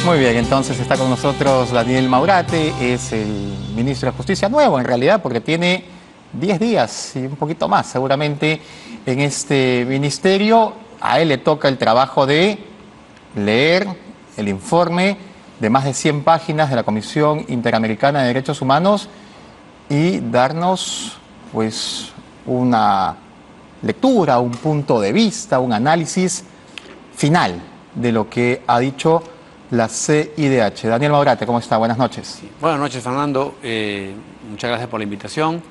Muy bien, entonces está con nosotros Daniel Maurate, es el ministro de Justicia nuevo en realidad, porque tiene 10 días y un poquito más seguramente en este ministerio. A él le toca el trabajo de leer el informe de más de 100 páginas de la Comisión Interamericana de Derechos Humanos y darnos pues una lectura, un punto de vista, un análisis final de lo que ha dicho la CIDH. Daniel Maurate, ¿cómo está? Buenas noches. Sí. Buenas noches, Fernando. Muchas gracias por la invitación.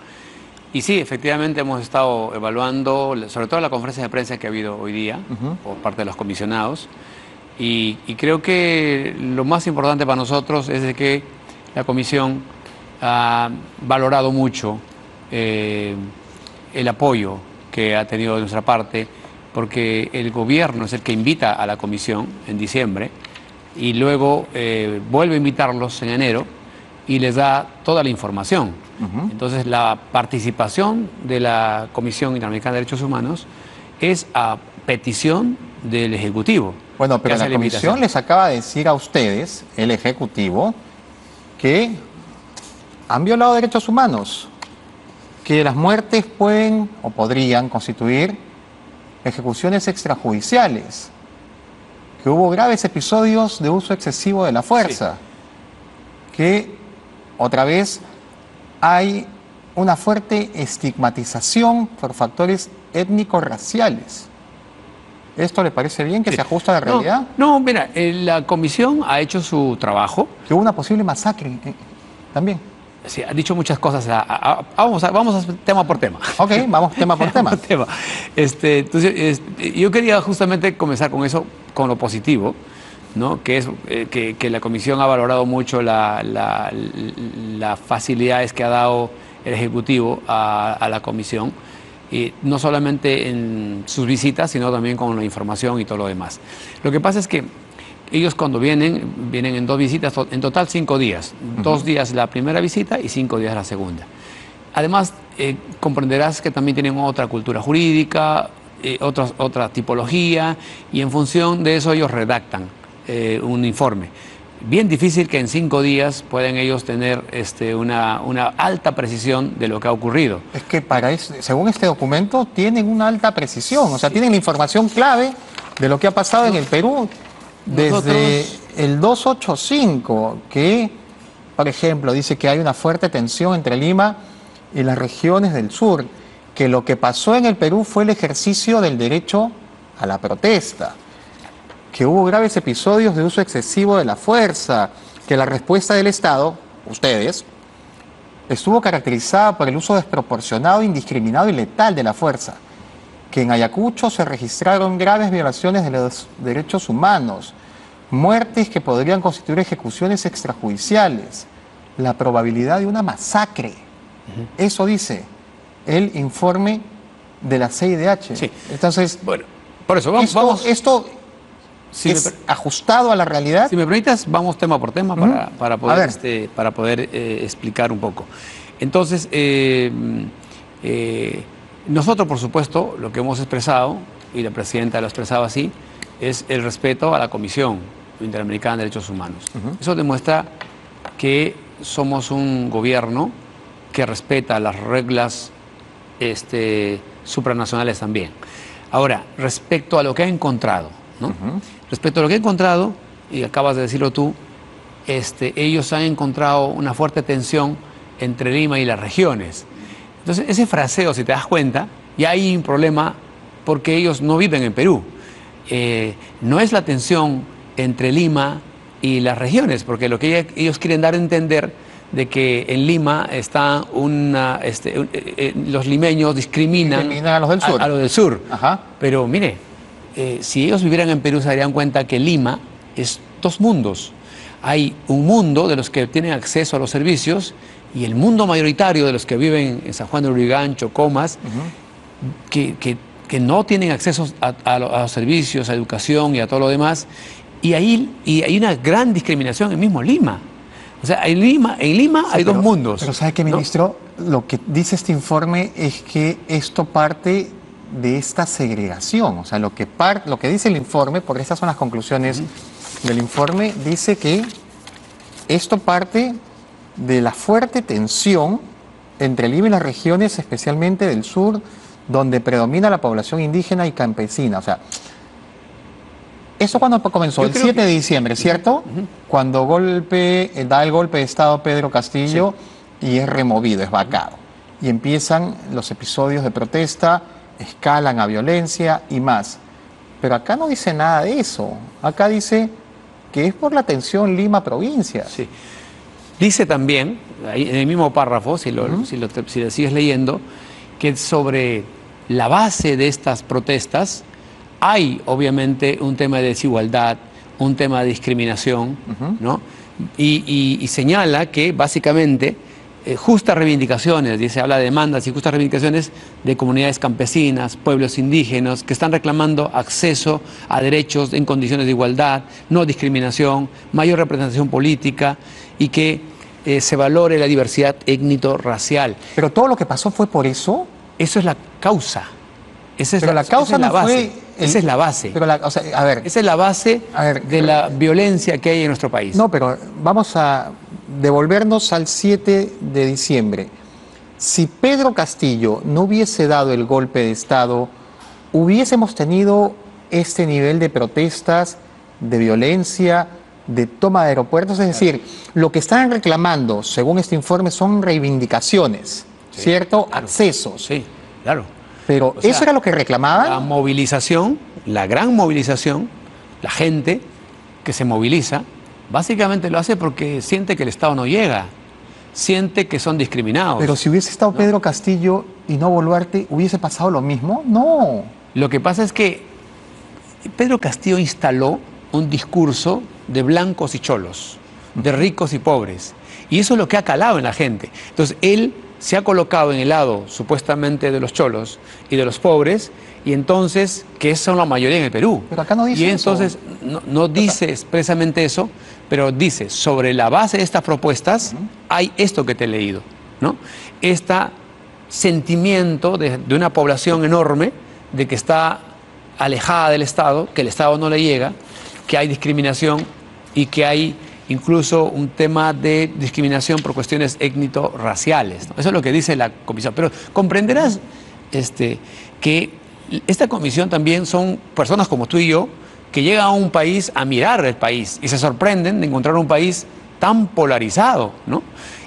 Y sí, efectivamente hemos estado evaluando, sobre todo la conferencia de prensa que ha habido hoy día por parte de los comisionados. Y creo que lo más importante para nosotros es de que la comisión ha valorado mucho el apoyo que ha tenido de nuestra parte, porque el gobierno es el que invita a la comisión en diciembre y luego vuelve a invitarlos en enero y les da toda la información. Entonces, la participación de la Comisión Interamericana de Derechos Humanos es a petición del Ejecutivo. Bueno, pero la Comisión les acaba de decir a ustedes, el Ejecutivo, que han violado derechos humanos, que las muertes pueden o podrían constituir ejecuciones extrajudiciales, que hubo graves episodios de uso excesivo de la fuerza, que otra vez hay una fuerte estigmatización por factores étnico-raciales. ¿Esto le parece bien, que se ajusta a la realidad? No, mira, la comisión ha hecho su trabajo. Que hubo una posible masacre también. Sí, ha dicho muchas cosas. Vamos a tema por tema. Ok, vamos tema por tema. Entonces, yo quería justamente comenzar con eso, con lo positivo, ¿no? Que es que la comisión ha valorado mucho las facilidades que ha dado el Ejecutivo a la comisión, y no solamente en sus visitas, sino también con la información y todo lo demás. Lo que pasa es que ellos cuando vienen en 2 visitas, en total 5 días. 2 días la primera visita y 5 días la segunda. Además, comprenderás que también tienen otra cultura jurídica, otra tipología, y en función de eso ellos redactan un informe. Bien difícil que en 5 días puedan ellos tener una alta precisión de lo que ha ocurrido. Es que según este documento tienen una alta precisión, o sea, tienen la información clave de lo que ha pasado en el Perú. Desde el 285, que, por ejemplo, dice que hay una fuerte tensión entre Lima y las regiones del sur, que lo que pasó en el Perú fue el ejercicio del derecho a la protesta, que hubo graves episodios de uso excesivo de la fuerza, que la respuesta del Estado, ustedes, estuvo caracterizada por el uso desproporcionado, indiscriminado y letal de la fuerza, que en Ayacucho se registraron graves violaciones de los derechos humanos, muertes que podrían constituir ejecuciones extrajudiciales, la probabilidad de una masacre. Eso dice el informe de la CIDH. Sí. Entonces, bueno, por eso vamos. ¿Esto es ajustado a la realidad? Si me permitas, vamos tema por tema para poder explicar un poco. Entonces, nosotros, por supuesto, lo que hemos expresado, y la presidenta lo ha expresado así, es el respeto a la Comisión Interamericana de Derechos Humanos. Eso demuestra que somos un gobierno que respeta las reglas supranacionales también. Ahora, respecto a lo que ha encontrado, ¿no? Respecto a lo que ha encontrado, y acabas de decirlo tú, ellos han encontrado una fuerte tensión entre Lima y las regiones. Entonces, ese fraseo, si te das cuenta, ya hay un problema porque ellos no viven en Perú. No es la tensión entre Lima y las regiones, porque lo que ellos quieren dar a entender de que en Lima está los limeños discriminan a los del sur. A los del sur. Pero mire, si ellos vivieran en Perú se darían cuenta que Lima es 2 mundos. Hay un mundo de los que tienen acceso a los servicios y el mundo mayoritario de los que viven en San Juan de Lurigancho, Comas, que no tienen acceso a los servicios, a educación y a todo lo demás. Y hay una gran discriminación en mismo Lima. O sea, en Lima hay 2 mundos. Pero ¿sabe qué, ministro? ¿No? Lo que dice este informe es que esto parte de esta segregación. O sea, lo que dice el informe, porque estas son las conclusiones del informe dice que esto parte de la fuerte tensión entre Lima y las regiones, especialmente del sur, donde predomina la población indígena y campesina. O sea, ¿eso cuándo comenzó? El 7 de diciembre, ¿cierto? Cuando da el golpe de Estado Pedro Castillo y es removido, es vacado. Y empiezan los episodios de protesta, escalan a violencia y más. Pero acá no dice nada de eso. Acá dice que es por la tensión Lima-provincia. Sí. Dice también, ahí en el mismo párrafo, si lo sigues leyendo, que sobre la base de estas protestas hay obviamente un tema de desigualdad, un tema de discriminación, ¿no? Y señala que básicamente justas reivindicaciones, dice, habla de demandas y justas reivindicaciones de comunidades campesinas, pueblos indígenas, que están reclamando acceso a derechos en condiciones de igualdad, no discriminación, mayor representación política y que se valore la diversidad étnico-racial. Pero todo lo que pasó fue por eso. Eso es la causa. Pero la causa no fue... Esa es la base. Pero o sea, a ver, esa es la base de la violencia que hay en nuestro país. No, pero vamos a devolvernos al 7 de diciembre. Si Pedro Castillo no hubiese dado el golpe de Estado, ¿hubiésemos tenido este nivel de protestas, de violencia, de toma de aeropuertos? Es decir, lo que están reclamando, según este informe, son reivindicaciones, ¿cierto? Claro. Accesos. Sí, claro. Pero O sea, ¿eso era lo que reclamaban? La movilización, la gran movilización, la gente que se moviliza, básicamente lo hace porque siente que el Estado no llega, siente que son discriminados. Pero si hubiese estado Pedro Castillo y no Boluarte, ¿hubiese pasado lo mismo? No. Lo que pasa es que Pedro Castillo instaló un discurso de blancos y cholos, de ricos y pobres, y eso es lo que ha calado en la gente. Entonces él se ha colocado en el lado supuestamente de los cholos y de los pobres, y entonces, que son la mayoría en el Perú. Pero acá no dice y entonces, eso. No dice expresamente eso, pero dice, sobre la base de estas propuestas, hay esto que te he leído, ¿no? Este sentimiento de una población enorme, de que está alejada del Estado, que el Estado no le llega, que hay discriminación y que hay incluso un tema de discriminación por cuestiones étnico-raciales, ¿no? Eso es lo que dice la comisión. Pero comprenderás que esta comisión también son personas como tú y yo que llegan a un país a mirar el país y se sorprenden de encontrar un país tan polarizado, ¿no?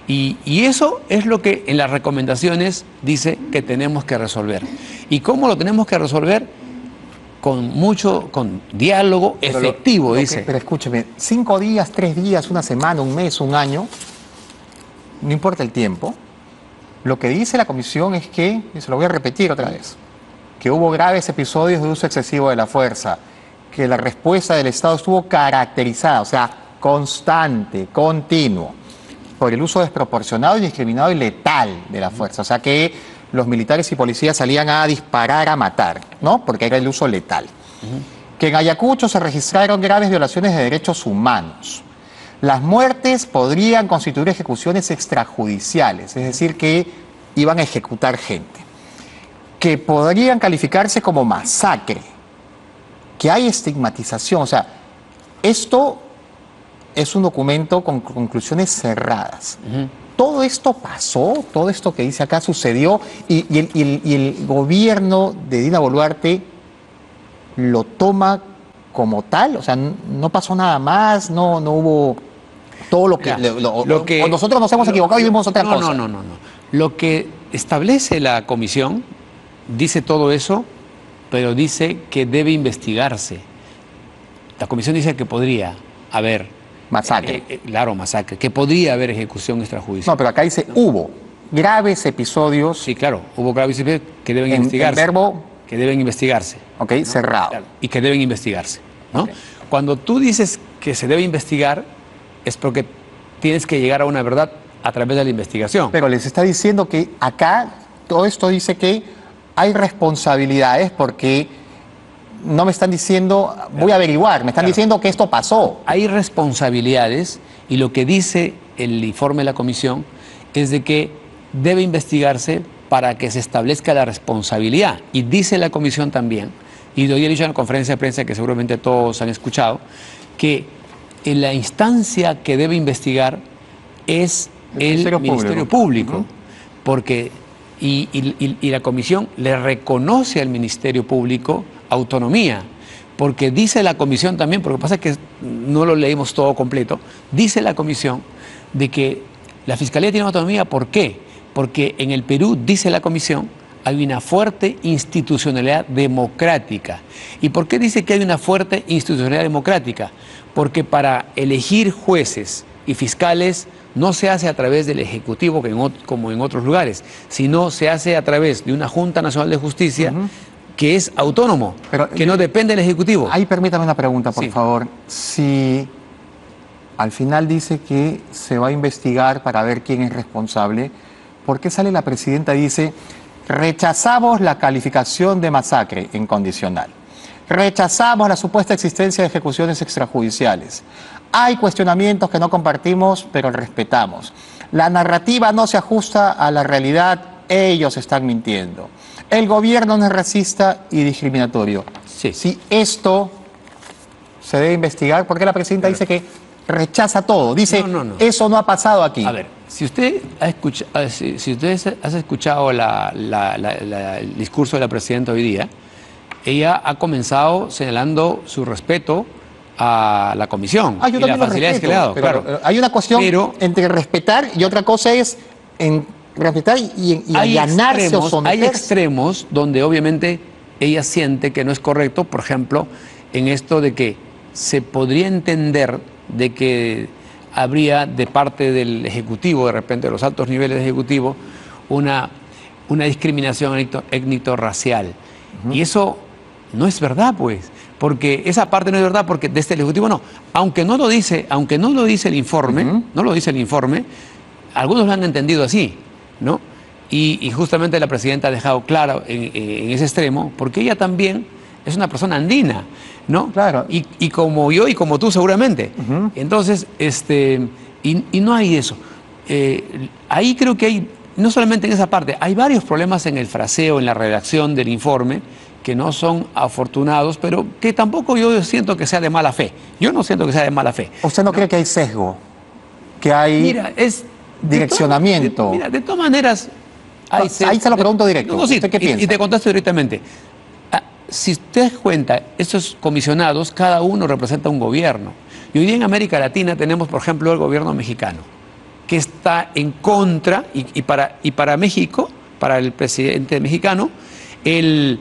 Y eso es lo que en las recomendaciones dice que tenemos que resolver. ¿Y cómo lo tenemos que resolver? Con diálogo efectivo, dice. Pero escúcheme, 5 días, 3 días, una semana, un mes, un año, no importa el tiempo, lo que dice la comisión es que, y se lo voy a repetir otra vez, que hubo graves episodios de uso excesivo de la fuerza, que la respuesta del Estado estuvo caracterizada, o sea, constante, continuo, por el uso desproporcionado, indiscriminado y letal de la fuerza. O sea que los militares y policías salían a disparar, a matar, ¿no? Porque era el uso letal. Que en Ayacucho se registraron graves violaciones de derechos humanos. Las muertes podrían constituir ejecuciones extrajudiciales, es decir, que iban a ejecutar gente. Que podrían calificarse como masacre. Que hay estigmatización. O sea, esto es un documento con conclusiones cerradas. Todo esto pasó, todo esto que dice acá sucedió y el gobierno de Dina Boluarte lo toma como tal, o sea, no pasó nada más, no hubo todo lo que, o nosotros nos hemos equivocado y vimos otra cosa. No. Lo que establece la comisión dice todo eso, pero dice que debe investigarse. La comisión dice que podría haber masacre. Claro, masacre, que podría haber ejecución extrajudicial. No, pero acá dice hubo graves episodios. Sí, claro, hubo graves episodios que deben investigarse. El verbo que deben investigarse. Ok, ¿no? Cerrado. Claro, y que deben investigarse, ¿no? Okay. Cuando tú dices que se debe investigar, es porque tienes que llegar a una verdad a través de la investigación. Pero les está diciendo que acá todo esto dice que hay responsabilidades porque no me están diciendo, voy a averiguar, me están diciendo que esto pasó. Hay responsabilidades y lo que dice el informe de la comisión es de que debe investigarse para que se establezca la responsabilidad. Y dice la comisión también, y lo he dicho en la conferencia de prensa que seguramente todos han escuchado, que la instancia que debe investigar es el Ministerio Público, porque y la Comisión le reconoce al Ministerio Público autonomía, porque dice la Comisión también, porque pasa que no lo leímos todo completo, dice la Comisión de que la Fiscalía tiene autonomía. ¿Por qué? Porque en el Perú, dice la Comisión, hay una fuerte institucionalidad democrática. ¿Y por qué dice que hay una fuerte institucionalidad democrática? Porque para elegir jueces y fiscales no se hace a través del Ejecutivo como en otros lugares, sino se hace a través de una Junta Nacional de Justicia que es autónomo, pero, que no depende del Ejecutivo. Ahí permítame una pregunta, por favor. Si al final dice que se va a investigar para ver quién es responsable, ¿por qué sale la presidenta y dice: rechazamos la calificación de masacre incondicional, rechazamos la supuesta existencia de ejecuciones extrajudiciales, hay cuestionamientos que no compartimos pero respetamos, la narrativa no se ajusta a la realidad, ellos están mintiendo, el gobierno no es racista y discriminatorio? Sí. Si esto se debe investigar, ¿por qué la presidenta dice que rechaza todo? Dice, eso no ha pasado aquí. A ver, si usted ha escuchado, si usted ha escuchado el discurso de la presidenta hoy día, ella ha comenzado señalando su respeto a la comisión y las facilidades que le ha dado. Claro. Hay una cuestión entre respetar y otra cosa es respetar y allanarse o someterse. Hay extremos donde obviamente ella siente que no es correcto, por ejemplo, en esto de que se podría entender de que habría de parte del Ejecutivo, de repente de los altos niveles del Ejecutivo, una discriminación étnico-racial. Y eso no es verdad, pues, porque esa parte no es verdad, porque desde el Ejecutivo no. Aunque no lo dice el informe, no lo dice el informe, algunos lo han entendido así, ¿no? Y justamente la presidenta ha dejado claro en ese extremo, porque ella también es una persona andina, ¿no? Claro. Y como yo y como tú seguramente. Entonces, y no hay eso. Ahí creo que hay, no solamente en esa parte, hay varios problemas en el fraseo, en la redacción del informe, que no son afortunados, pero que tampoco yo siento que sea de mala fe. Yo no siento que sea de mala fe. ¿Usted no cree que hay sesgo? Que hay direccionamiento. De todas maneras, hay ahí se lo pregunto directo. Sí, ¿Usted qué piensa? Y te contesto directamente. Si usted das cuenta, estos comisionados, cada uno representa un gobierno. Y hoy día en América Latina tenemos, por ejemplo, el gobierno mexicano, que está en contra, y para México, para el presidente mexicano, el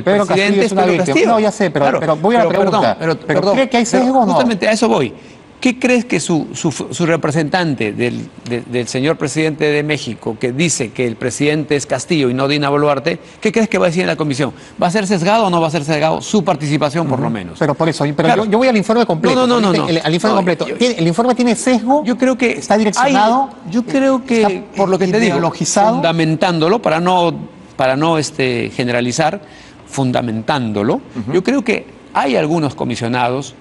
presidente es Pedro Castillo. No, ya sé, pero voy a la pregunta. Perdón, ¿cree que hay sesgo o no? Justamente a eso voy. ¿Qué crees que su representante del señor presidente de México, que dice que el presidente es Castillo y no Dina Boluarte, qué crees que va a decir en la comisión? ¿Va a ser sesgado o no va a ser sesgado su participación, por lo menos? Pero por eso, yo voy al informe completo. No. Al informe completo. ¿El informe tiene sesgo? Yo creo que está direccionado. Yo creo que, por lo que te digo, fundamentándolo, para no generalizar, fundamentándolo, yo creo que hay algunos comisionados,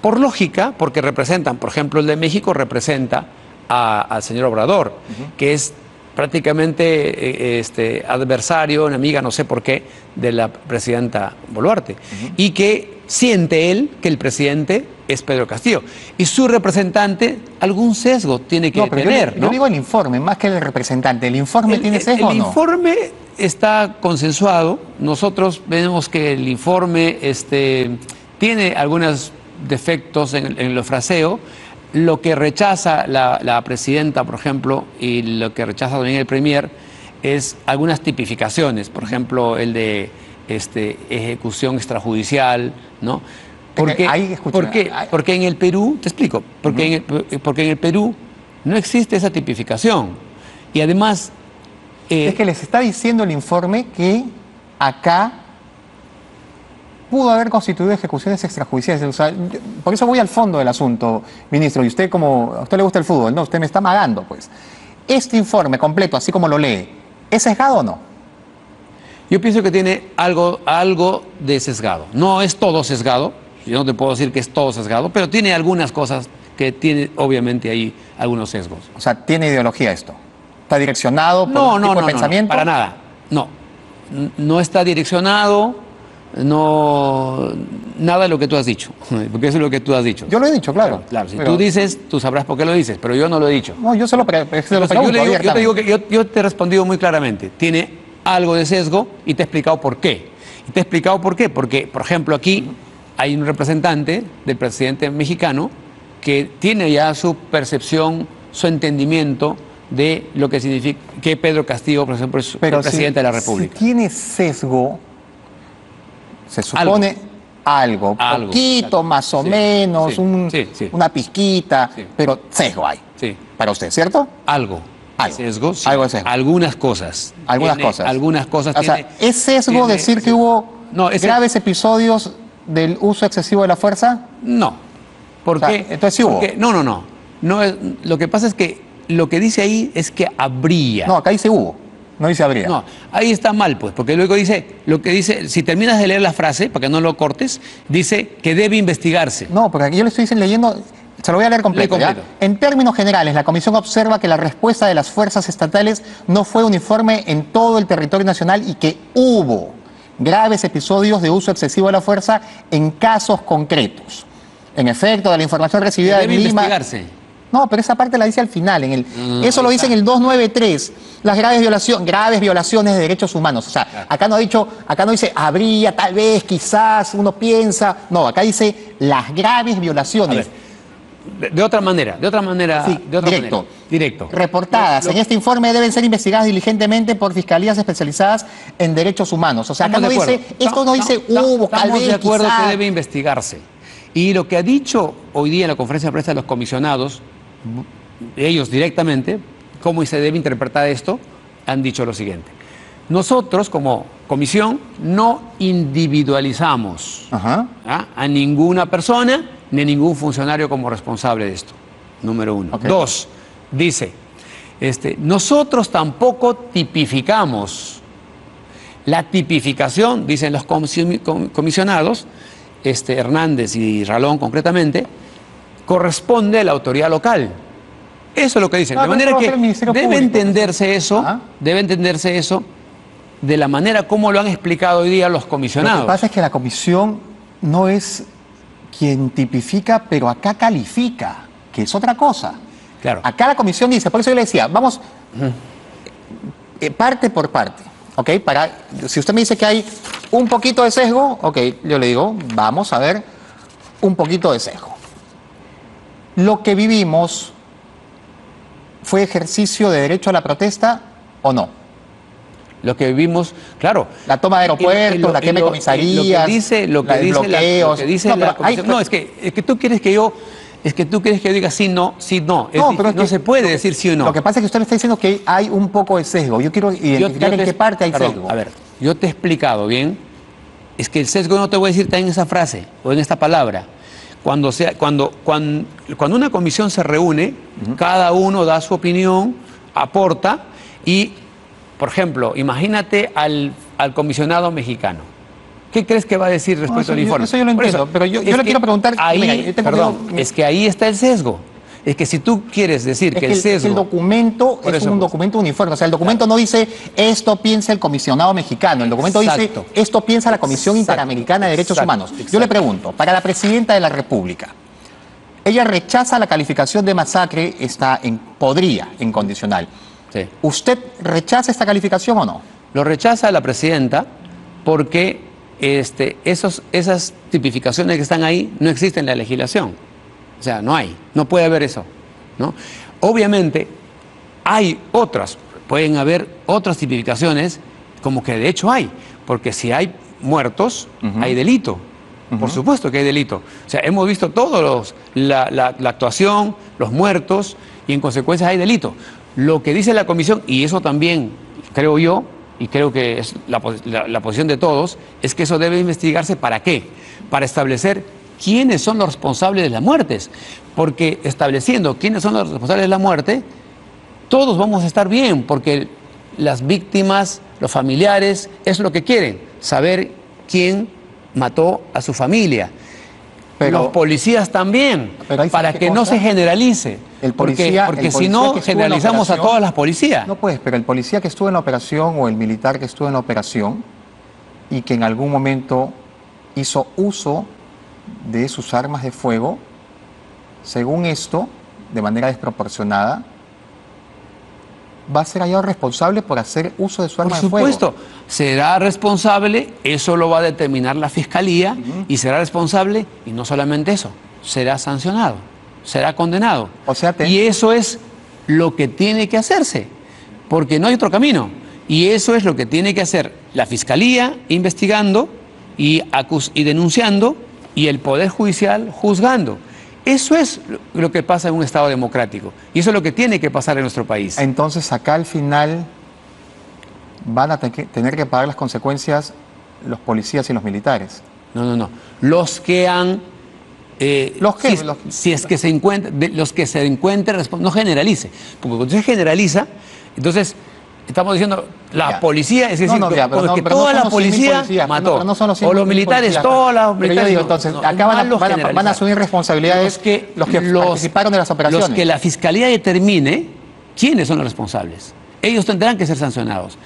por lógica, porque representan, por ejemplo, el de México representa al señor Obrador, que es prácticamente adversario, enemiga, no sé por qué, de la presidenta Boluarte, y que siente él que el presidente es Pedro Castillo. Y su representante, algún sesgo tiene que tener. Yo digo el informe, más que el representante. ¿El informe tiene sesgo o no? El informe está consensuado. Nosotros vemos que el informe tiene algunos defectos en el fraseo. Lo que rechaza la presidenta, por ejemplo, y lo que rechaza también el premier, es algunas tipificaciones, por ejemplo, el de ejecución extrajudicial, ¿no? Porque en el Perú, te explico, porque en el Perú no existe esa tipificación. Y además... es que les está diciendo el informe que acá pudo haber constituido ejecuciones extrajudiciales. O sea, por eso voy al fondo del asunto, ministro. Y usted, como a usted le gusta el fútbol, no, usted me está amagando, pues. Este informe completo, así como lo lee, ¿es sesgado o no? Yo pienso que tiene algo de sesgado. No es todo sesgado, yo no te puedo decir que es todo sesgado, pero tiene algunas cosas que tiene, obviamente, ahí algunos sesgos. O sea, ¿tiene ideología esto? ¿Está direccionado por un tipo de pensamiento? Para nada. No está direccionado. no, nada de lo que tú has dicho, porque eso es lo que tú has dicho. Yo lo he dicho, claro. Claro, si Pero- tú dices, tú sabrás por qué lo dices, pero yo no lo he dicho. No, yo se lo, se lo Entonces, pregunto yo te digo abiertamente. que yo te he respondido muy claramente. Tiene algo de sesgo y te he explicado por qué. Y te he explicado por qué. Porque, por ejemplo, aquí hay un representante del presidente mexicano que tiene ya su percepción, su entendimiento de lo que significa que Pedro Castillo, por ejemplo, es el presidente de la República. Si tiene sesgo, se supone algo, Algo, poquito, claro. más o Sí, menos, sí. una pizquita, Sí. pero sesgo hay. Sí. Para usted, ¿cierto? Algo. Algo. Sesgo, sí. Algo de sesgo. Algunas cosas. Algunas Tiene cosas. Algunas cosas. O sea, tiene- ¿es sesgo tiene- decir que sí. hubo No, ese- graves episodios del uso excesivo de la fuerza? No. ¿Por O sea, qué? entonces sí hubo. Porque- no es, lo que pasa es que lo que dice ahí es que habría. No, acá dice hubo, no dice habría. No, ahí está mal, pues, porque luego dice, lo que dice, si terminas de leer la frase, para que no lo cortes, dice que debe investigarse. No, porque aquí yo le estoy leyendo, se lo voy a leer completo. Lee completo. ¿Ya? En términos generales, la Comisión observa que la respuesta de las fuerzas estatales no fue uniforme en todo el territorio nacional y que hubo graves episodios de uso excesivo de la fuerza en casos concretos. En efecto, de la información Que recibida de debe Lima... investigarse. No, pero esa parte la dice al final. Eso lo ahí dice en está. el 293, las graves violaciones de derechos humanos. O sea, acá no dice habría, tal vez, quizás, uno piensa. No, acá dice las graves violaciones. De otra manera, Sí, de otra directo. manera. Directo. Reportadas en este informe deben ser investigadas diligentemente por fiscalías especializadas en derechos humanos. O sea, acá Estamos no de dice, acuerdo. esto no dice hubo, tal Estamos vez, de acuerdo quizás. que debe investigarse. Y lo que ha dicho hoy día en la conferencia de prensa de los comisionados, ellos directamente, cómo se debe interpretar esto, han dicho lo siguiente. Nosotros, como comisión, no individualizamos Ajá. a ninguna persona ni a ningún funcionario como responsable de esto. Número uno. Ok. Dos, dice, nosotros tampoco tipificamos. La tipificación, dicen los comisionados, Hernández y Ralón concretamente, corresponde a la autoridad local. Eso es lo que dicen. Ah, De pero manera eso va a que ser el Ministerio debe Público. entenderse eso, Ajá. debe entenderse eso de la manera como lo han explicado hoy día los Lo comisionados. que pasa es que la comisión no es quien tipifica, pero acá califica, que es otra cosa. Claro. Acá la comisión dice, por eso yo le decía, vamos parte por parte, ¿ok? Si usted me dice que hay un poquito de sesgo, ok, yo le digo, vamos a ver un poquito de sesgo. ¿Lo que vivimos fue ejercicio de derecho a la protesta o no? Lo que vivimos, claro. La toma de aeropuertos, la quema de comisarías, lo que dice los bloqueos. no, No, pero comisión, hay- no, es que tú quieres que yo diga sí, no, sí, no. No, pero es no que se puede lo que- decir sí o no. Lo que pasa es que usted me está diciendo que hay un poco de sesgo. Yo quiero identificar en qué parte hay perdón, sesgo. A ver, yo te he explicado bien. Es que el sesgo no te voy a decir en esa frase o en esta palabra. Cuando una comisión se reúne, cada uno da su opinión, aporta y, por ejemplo, imagínate al comisionado mexicano. ¿Qué crees que va a decir respecto eso al yo- informe? eso yo lo Por entiendo, pero yo es le que quiero preguntar, Ahí, mira, yo tengo perdón, miedo- es que ahí está el sesgo. Es que si tú quieres decir Es que que el sesgo... el documento Por es eso, un pues. documento uniforme. O sea, el documento no dice esto piensa el comisionado mexicano. El documento Exacto. dice esto piensa la Comisión Exacto. Interamericana de Derechos Exacto. Humanos. Yo Exacto. le pregunto, para la presidenta de la República, ella rechaza la calificación de masacre, podría en condicional. Sí. ¿Usted rechaza esta calificación o no? Lo rechaza la presidenta porque esas tipificaciones que están ahí no existen en la legislación. O sea, no puede haber eso, ¿no? Obviamente hay otras, pueden haber otras tipificaciones como que de hecho hay, porque si hay muertos, hay delito. Por supuesto que hay delito. O sea, hemos visto todos la actuación, los muertos, y en consecuencia hay delito. Lo que dice la comisión, y eso también creo yo, y creo que es la posición de todos, es que eso debe investigarse. ¿Para qué? Para establecer quiénes son los responsables de las muertes. Porque estableciendo quiénes son los responsables de la muerte, todos vamos a estar bien, porque las víctimas, los familiares, es lo que quieren, saber quién mató a su familia. Pero- los policías también, Pero ahí para sabe qué que no cosa. se generalice. El porque policía- porque el si policía no, que estuvo en la generalizamos a operación- todas las policías. No, pues, pero el policía que estuvo en la operación o el militar que estuvo en la operación y que en algún momento hizo uso de sus armas de fuego, según esto, de manera desproporcionada, va a ser hallado responsable por hacer uso de su arma de fuego. Por supuesto, será responsable, eso lo va a determinar la Fiscalía, y será responsable, y no solamente eso, será sancionado, será condenado. O sea, y eso es lo que tiene que hacerse, porque no hay otro camino. Y eso es lo que tiene que hacer la Fiscalía, investigando y denunciando, y el Poder Judicial juzgando. Eso es lo que pasa en un Estado democrático. Y eso es lo que tiene que pasar en nuestro país. Entonces, acá al final van a tener que pagar las consecuencias los policías y los militares. No. Los que han... si es que se encuentra, los que se encuentren, no generalice. Porque cuando se generaliza, entonces... Estamos diciendo, la policía, es decir, que toda la policía mató, o los militares, todos los militares. Entonces, acá van a asumir responsabilidades los que participaron de las operaciones. Los que la Fiscalía determine quiénes son los responsables. Ellos tendrán que ser sancionados.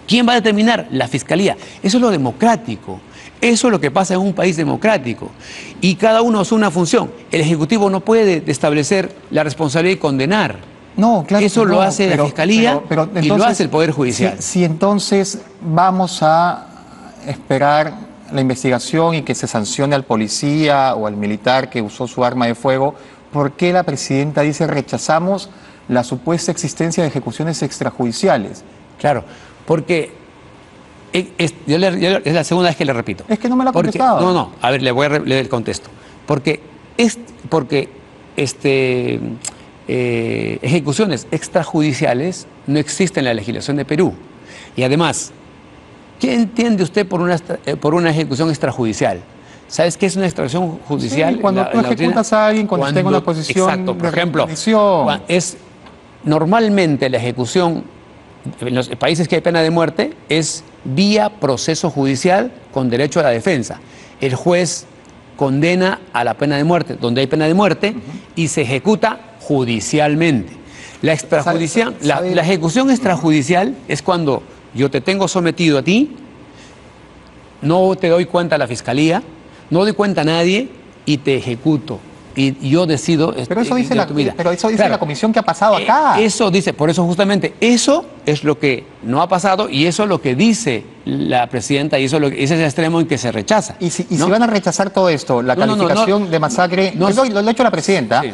¿Quién va a determinar? La Fiscalía. Eso es lo democrático. Eso es lo que pasa en un país democrático. Y cada uno asume una función. El Ejecutivo no puede establecer la responsabilidad y condenar. No, claro. Eso lo hace la Fiscalía entonces, y lo hace el Poder Judicial. Si entonces vamos a esperar la investigación y que se sancione al policía o al militar que usó su arma de fuego, ¿por qué la presidenta dice rechazamos la supuesta existencia de ejecuciones extrajudiciales? Claro, porque es la segunda vez que le repito. Es que no me la ha contestado. No, a ver, le voy a leer el contexto. Porque ejecuciones extrajudiciales no existen en la legislación de Perú. Y además, ¿qué entiende usted por una ejecución extrajudicial? ¿Sabes qué es una extracción judicial? Sí, cuando tú ejecutas a alguien cuando está en una posición exacto, por ejemplo, rendición. Normalmente la ejecución en los países que hay pena de muerte es vía proceso judicial con derecho a la defensa. El juez condena a la pena de muerte donde hay pena de muerte y se ejecuta judicialmente. La ejecución extrajudicial es cuando yo te tengo sometido a ti, no te doy cuenta a la Fiscalía, no doy cuenta a nadie y te ejecuto. Y yo decido... Pero eso dice la comisión que ha pasado acá. Eso dice, por eso justamente, eso es lo que no ha pasado y eso es lo que dice la presidenta y ese es el extremo en que se rechaza. Y si van a rechazar todo esto, la calificación de masacre, lo ha hecho la presidenta, sí.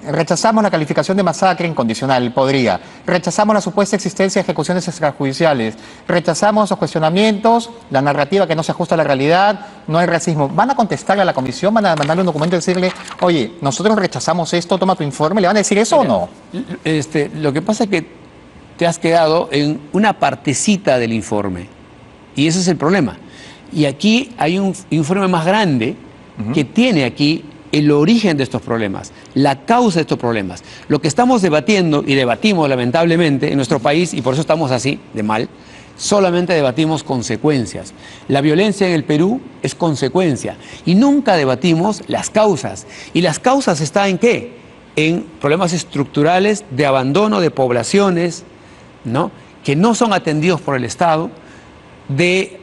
Rechazamos la calificación de masacre incondicional, podría. Rechazamos la supuesta existencia de ejecuciones extrajudiciales. Rechazamos los cuestionamientos, la narrativa que no se ajusta a la realidad, no hay racismo. ¿Van a contestarle a la comisión? ¿Van a mandarle un documento y decirle, oye, nosotros rechazamos esto, toma tu informe? ¿Le van a decir eso o no? Lo que pasa es que te has quedado en una partecita del informe. Y ese es el problema. Y aquí hay un informe más grande que tiene aquí el origen de estos problemas, la causa de estos problemas. Lo que estamos debatiendo y debatimos lamentablemente en nuestro país, y por eso estamos así, de mal, solamente debatimos consecuencias. La violencia en el Perú es consecuencia y nunca debatimos las causas. ¿Y las causas están en qué? En problemas estructurales de abandono de poblaciones, ¿no?, que no son atendidos por el Estado, de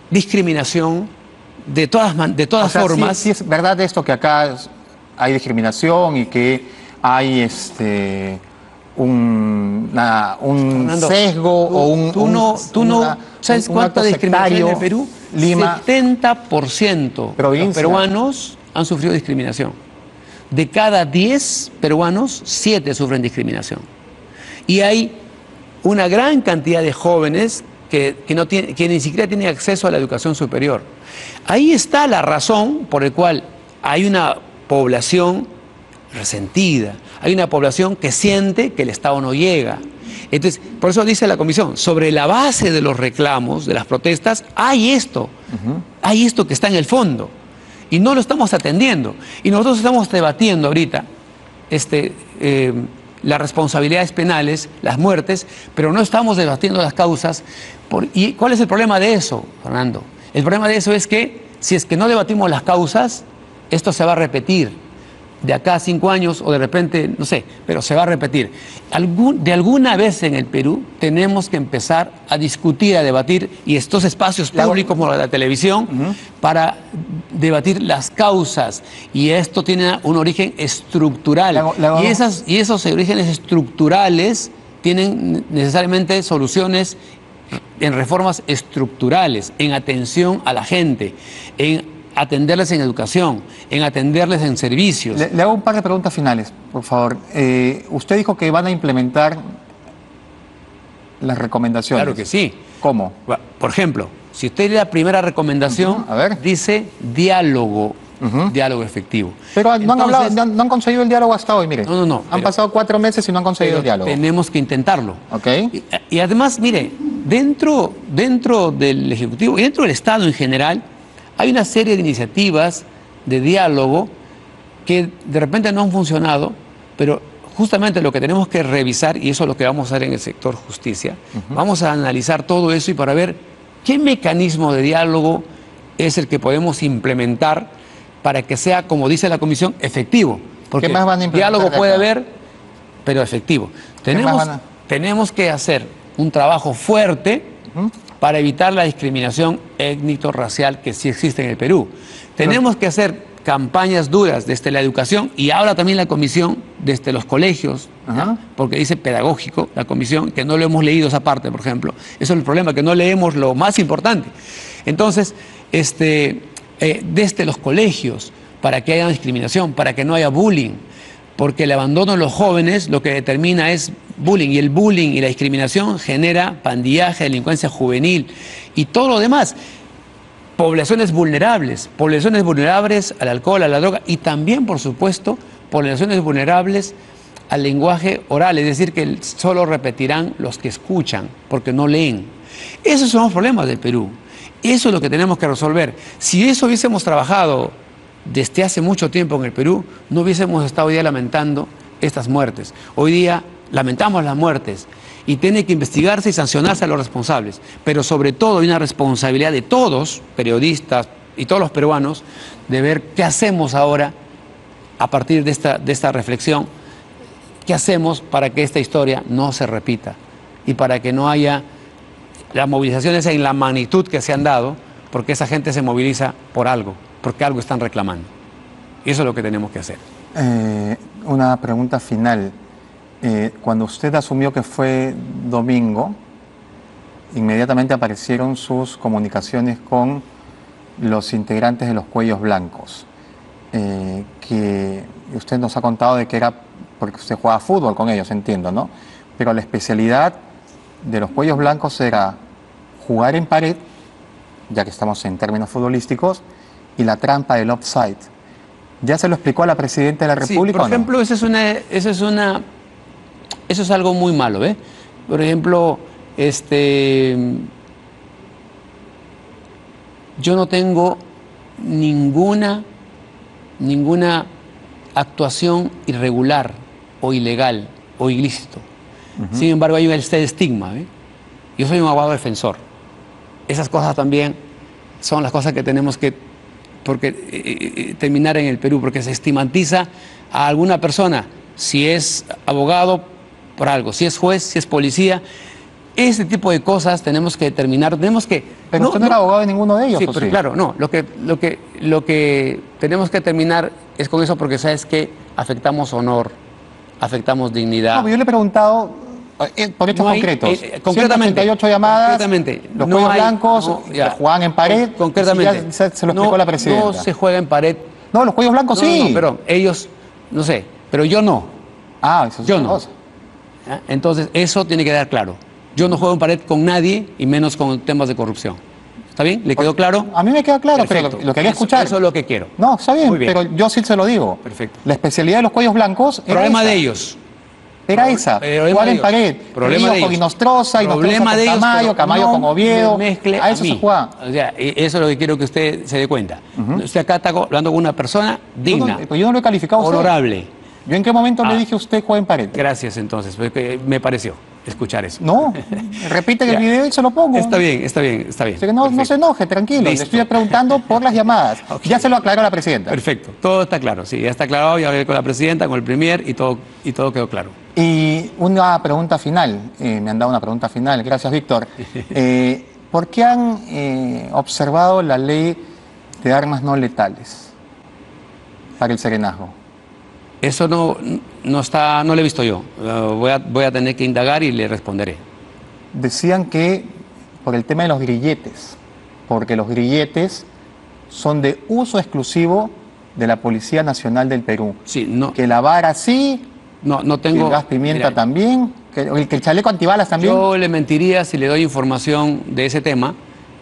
discriminación, de todas formas. Sí es verdad esto que acá hay discriminación y que hay un sesgo o un ¿sabes cuánta discriminación en el Perú? Lima, 70% de los peruanos han sufrido discriminación. De cada 10 peruanos, 7 sufren discriminación. Y hay una gran cantidad de jóvenes que ni siquiera tienen acceso a la educación superior. Ahí está la razón por la cual hay una población resentida, hay una población que siente que el Estado no llega. Entonces, por eso dice la comisión, sobre la base de los reclamos, de las protestas, hay esto que está en el fondo, y no lo estamos atendiendo. Y nosotros estamos debatiendo ahorita las responsabilidades penales, las muertes, pero no estamos debatiendo las causas. ¿Y cuál es el problema de eso, Fernando? El problema de eso es que si es que no debatimos las causas, esto se va a repetir. de acá a 5 años o de repente, no sé, pero se va a repetir. De alguna vez en el Perú tenemos que empezar a discutir, a debatir, y estos espacios públicos como la televisión, para debatir las causas. Y esto tiene un origen estructural. Y esos orígenes estructurales tienen necesariamente soluciones en reformas estructurales, en atención a la gente, en atenderles en educación, en atenderles en servicios. Le hago un par de preguntas finales, por favor. Usted dijo que van a implementar las recomendaciones. Claro que sí. ¿Cómo? Por ejemplo, si usted lee la primera recomendación, A ver. dice diálogo, diálogo efectivo. Pero no han conseguido el diálogo hasta hoy, mire. No. Han pasado 4 meses y no han conseguido el diálogo. Tenemos que intentarlo. Ok. Y además, mire, dentro del Ejecutivo y dentro del Estado en general, hay una serie de iniciativas de diálogo que de repente no han funcionado, pero justamente lo que tenemos que revisar, y eso es lo que vamos a hacer en el sector justicia, vamos a analizar todo eso y para ver qué mecanismo de diálogo es el que podemos implementar para que sea, como dice la Comisión, efectivo. Porque ¿Qué más van a implementar diálogo de puede acá? haber, pero efectivo. más van a...? Tenemos que hacer un trabajo fuerte para evitar la discriminación étnico-racial que sí existe en el Perú. Tenemos que hacer campañas duras desde la educación y ahora también la comisión desde los colegios, porque dice pedagógico la comisión, que no lo hemos leído esa parte, por ejemplo. Eso es el problema, que no leemos lo más importante. Entonces, desde los colegios, para que haya discriminación, para que no haya bullying, porque el abandono de los jóvenes lo que determina es bullying, y el bullying y la discriminación genera pandillaje, delincuencia juvenil y todo lo demás. Poblaciones vulnerables al alcohol, a la droga y también, por supuesto, poblaciones vulnerables al lenguaje oral, es decir, que solo repetirán los que escuchan, porque no leen. Esos son los problemas del Perú. Eso es lo que tenemos que resolver. Si eso hubiésemos trabajado desde hace mucho tiempo en el Perú, no hubiésemos estado hoy día lamentando estas muertes. Hoy día lamentamos las muertes y tiene que investigarse y sancionarse a los responsables. Pero sobre todo hay una responsabilidad de todos, periodistas y todos los peruanos, de ver qué hacemos ahora a partir de esta reflexión, qué hacemos para que esta historia no se repita y para que no haya las movilizaciones en la magnitud que se han dado, porque esa gente se moviliza por algo, porque algo están reclamando. Y eso es lo que tenemos que hacer. Una pregunta final. Cuando usted asumió que fue domingo, inmediatamente aparecieron sus comunicaciones con los integrantes de los Cuellos Blancos, que usted nos ha contado de que era porque usted jugaba fútbol con ellos, entiendo, ¿no? Pero la especialidad de los Cuellos Blancos era jugar en pared, ya que estamos en términos futbolísticos, y la trampa del offside. ¿Ya se lo explicó a la Presidenta de la República? Sí, por ejemplo, eso es algo muy malo, ¿eh? Por ejemplo, yo no tengo ninguna actuación irregular o ilegal o ilícito. Sin embargo, hay este estigma, ¿eh? Yo soy un abogado defensor. Esas cosas también son las cosas que tenemos que terminar en el Perú, porque se estigmatiza a alguna persona, si es abogado por algo, si es juez, si es policía. Ese tipo de cosas tenemos que determinar, Pero usted no era abogado de ninguno de ellos, sí, ¿o pero sí? claro, no. Lo que tenemos que terminar es con eso, porque sabes que afectamos honor, afectamos dignidad. No, pero yo le he preguntado por hechos concretos. Concretamente. 188 llamadas, Concretamente. los Cuellos Blancos jugaban en pared. Concretamente. Ya se lo explicó la Presidenta. No se juega en pared. No, los Cuellos Blancos sí. No, pero ellos, no sé, pero yo no. Ah, eso es Yo otra no. cosa. Entonces, eso tiene que quedar claro. Yo no juego en pared con nadie y menos con temas de corrupción. ¿Está bien? ¿Le quedó claro? A mí me queda claro, Perfecto. pero lo quería escuchar. Eso es lo que quiero. No, está bien, Muy bien. pero yo sí se lo digo. Perfecto. La especialidad de los Cuellos Blancos era Problema esa. de ellos. Era esa, Problema jugar de en ellos. pared. Problema Ríos de con ellos. Inostroza Problema con de ellos, Camayo, pero Camayo no con Oviedo. me mezcle A eso mí. se jugaba. O sea, eso es lo que quiero que usted se dé cuenta. Usted acá está hablando con una persona digna, Pero yo no lo he calificado a usted. honorable. ¿Yo en qué momento le dije a usted juega en pared? Gracias, entonces, porque me pareció. escuchar eso. No, repiten el Ya. video y se lo pongo. Está bien, está bien, está bien. Así que no se Perfecto. enoje, tranquilo. Listo. Le estoy preguntando por las llamadas. Ok. Ya se lo aclaró la presidenta. Perfecto, todo está claro, sí, ya está aclarado, ya hablé con la presidenta, con el premier y todo quedó claro. Y una pregunta final, me han dado una pregunta final, gracias Víctor. ¿Por qué han observado la ley de armas no letales para el serenazgo? Eso no lo he visto yo. Voy a tener que indagar y le responderé. Decían que por el tema de los grilletes, porque los grilletes son de uso exclusivo de la Policía Nacional del Perú. Sí, no, Que la vara sí, no que tengo. el gas pimienta Mira, también, que el chaleco antibalas también. yo le mentiría si le doy información de ese tema.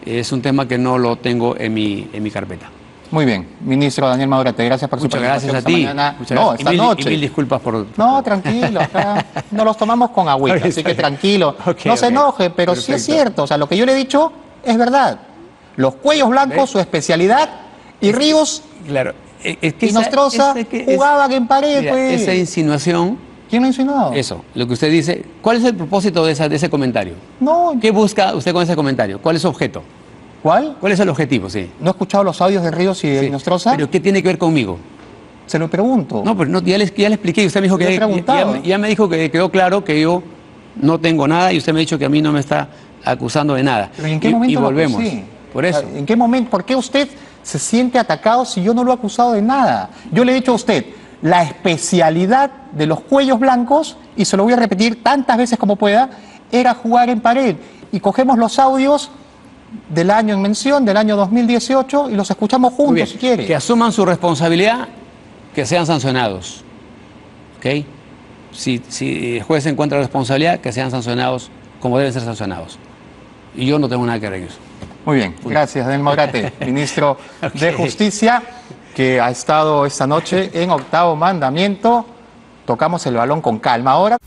Es un tema que no lo tengo en mi carpeta. Muy bien, ministro Daniel Madurate, gracias por Muchas su gracias a participación ti. esta mañana. Muchas No, gracias. esta Y noche. mil disculpas por. No, tranquilo, acá nos los tomamos con agüita, Ok, así está que bien. tranquilo. Ok, No se ok. enoje, pero sí es Perfecto. cierto, o sea, lo que yo le he dicho es verdad. Los cuellos blancos, ¿Ve? su especialidad, y Ríos Claro. Es que y Nostroza jugaban en pared, mira, pues. esa insinuación, ¿Quién lo ha insinuado? eso, lo que usted dice, ¿cuál es el propósito de ese comentario? No, ¿Qué busca usted con ese comentario? ¿Cuál es su objeto? ¿cuál? ¿Cuál es el objetivo? Sí. ¿No he escuchado los audios de Ríos y de Sí. Nostroza? ¿Pero qué tiene que ver conmigo? Se lo pregunto. No, pero no, ya le expliqué y usted me dijo Le he que preguntado. ya me dijo que quedó claro que yo no tengo nada y usted me ha dicho que a mí no me está acusando de nada. ¿Pero ¿y en qué momento y lo volvemos. acusé? Por eso. ¿En qué momento? ¿Por qué usted se siente atacado si yo no lo he acusado de nada? Yo le he dicho a usted, la especialidad de los cuellos blancos, y se lo voy a repetir tantas veces como pueda, era jugar en pared. Y cogemos los audios del año en mención, del año 2018, y los escuchamos Muy bien. juntos, si quiere. Que asuman su responsabilidad, que sean sancionados. ¿Ok? Si el juez encuentra responsabilidad, que sean sancionados como deben ser sancionados. Y yo no tengo nada que ver en eso. Muy bien, gracias, Daniel Madurate, ministro de Ok. Justicia, que ha estado esta noche en Octavo Mandamiento. Tocamos el balón con calma ahora.